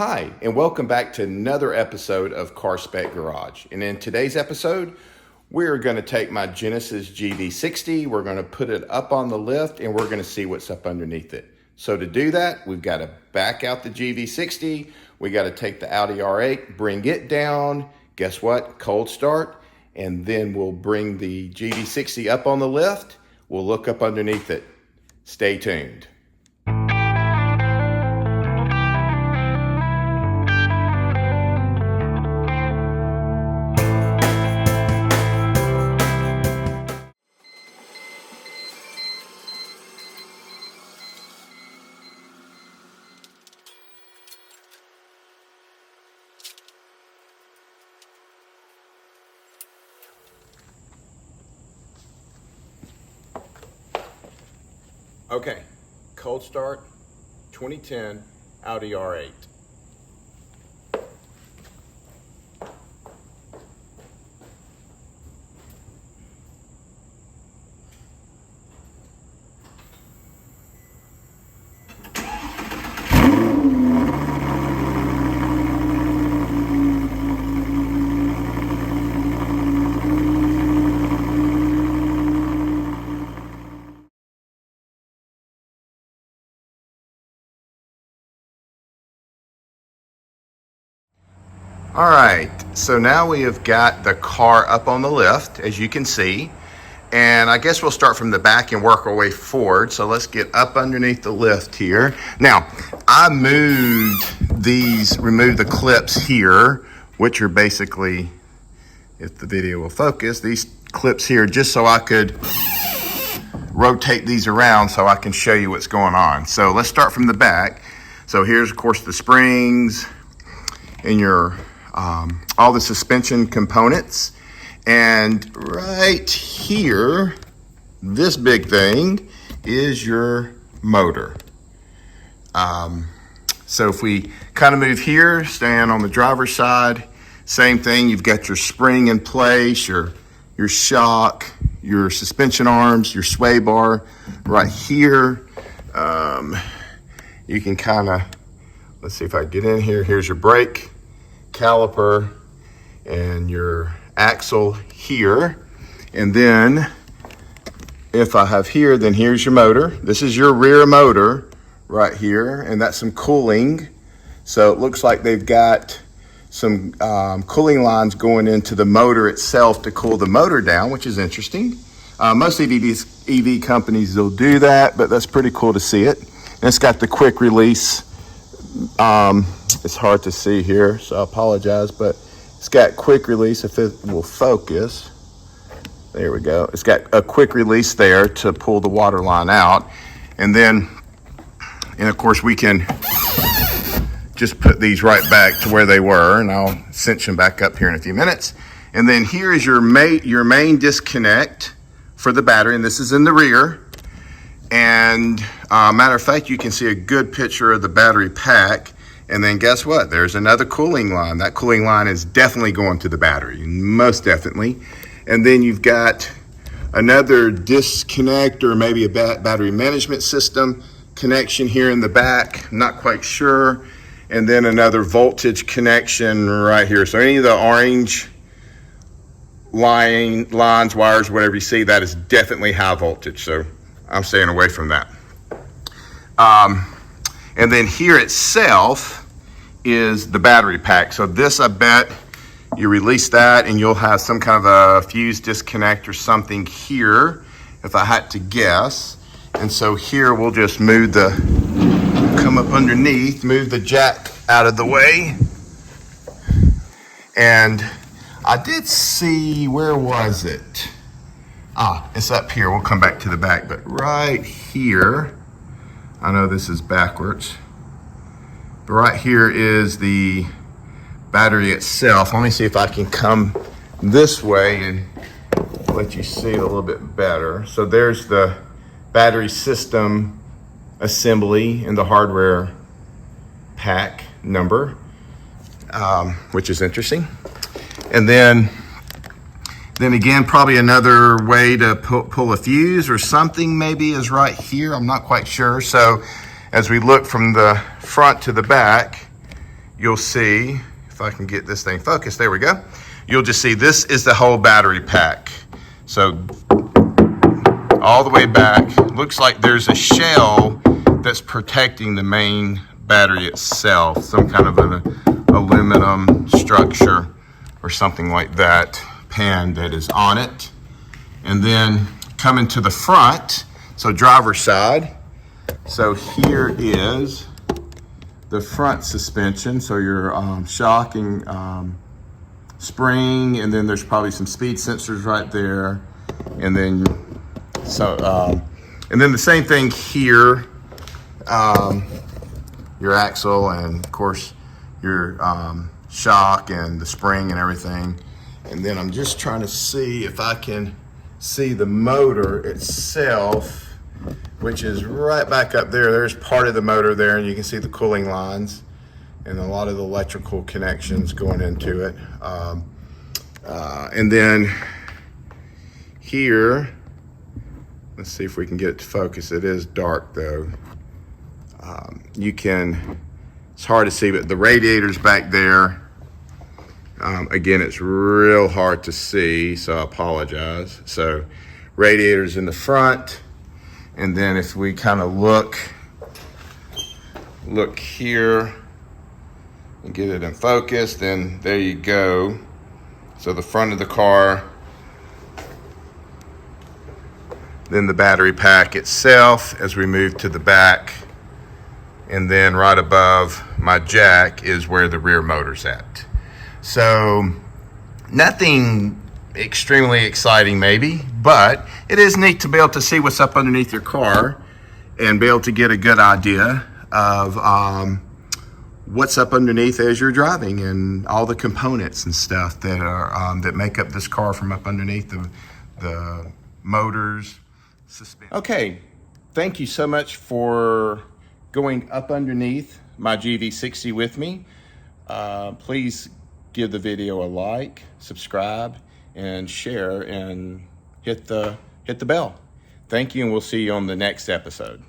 Hi, and welcome back to another episode of Car Spec Garage. And in today's episode, we're going to take my Genesis GV60, we're going to put it up on the lift, and we're going to see what's up underneath it. So to do that, we've got to back out the GV60, we got to take the Audi R8, bring it down, guess what, cold start, and then we'll bring the GV60 up on the lift, we'll look up underneath it. Stay tuned. Okay, cold start, 2010 Audi R8. All right, so now we have got the car up on the lift, as you can see, and I guess we'll start from the back and work our way forward. So let's get up underneath the lift here. Now, I removed the clips here, which are basically, if the video will focus, these clips here, just so I could rotate these around so I can show you what's going on. So let's start from the back. So here's, of course, the springs and your all the suspension components, and right here, this big thing is your motor. So if we kind of move here, stand on the driver's side, same thing, you've got your spring in place, your shock, your suspension arms, your sway bar right here. You can kind of, let's see if I get in here, here's your brake caliper and your axle here, and then if I have here, then here's your motor. This is your rear motor right here, and that's some cooling. So it looks like they've got some cooling lines going into the motor itself to cool the motor down, which is interesting. Most EV companies will do that, but that's pretty cool to see it. And it's got the quick release. It's hard to see here, so I apologize, but it's got quick release. If it will focus, there we go. It's got a quick release there to pull the water line out. And of course we can just put these right back to where they were, and I'll cinch them back up here in a few minutes. And then here is your main disconnect for the battery, and this is in the rear. And matter of fact, you can see a good picture of the battery pack. And then guess what? There's another cooling line. That cooling line is definitely going to the battery, most definitely. And then you've got another disconnect, or maybe a battery management system connection here in the back. I'm not quite sure. And then another voltage connection right here. So any of the orange lines, wires, whatever you see, that is definitely high voltage. So I'm staying away from that. And then here itself is the battery pack. So this, I bet you release that and you'll have some kind of a fuse disconnect or something here, if I had to guess. And so here we'll just come up underneath, move the jack out of the way. And I did see, where was it? It's up here. We'll come back to the back, but right here, I know this is backwards, but right here is the battery itself. Let me see if I can come this way and let you see it a little bit better. So there's the battery system assembly and the hardware pack number, which is interesting. And then again, probably another way to pull a fuse or something maybe is right here. I'm not quite sure. So as we look from the front to the back, you'll see, if I can get this thing focused, there we go. You'll just see this is the whole battery pack. So all the way back, looks like there's a shell that's protecting the main battery itself, some kind of an aluminum structure or something like that, pan that is on it. And then coming to the front, so driver's side, so here is the front suspension, so your shocking spring, and then there's probably some speed sensors right there, and then and then the same thing here, your axle, and of course your shock and the spring and everything. And then I'm just trying to see if I can see the motor itself, which is right back up there. There's part of the motor there, and you can see the cooling lines and a lot of the electrical connections going into it. And then here, let's see if we can get it to focus. It is dark though. It's hard to see, but the radiator's back there. Again, it's real hard to see, so I apologize. So radiators in the front, and then if we kind of look here and get it in focus, then there you go. So the front of the car, then the battery pack itself as we move to the back, and then right above my jack is where the rear motor's at. So nothing extremely exciting maybe, but it is neat to be able to see what's up underneath your car and be able to get a good idea of what's up underneath as you're driving, and all the components and stuff that are that make up this car from up underneath the motors, suspension. Okay, thank you so much for going up underneath my GV60 with me. Please give the video a like, subscribe, and share, and hit the bell. Thank you, and we'll see you on the next episode.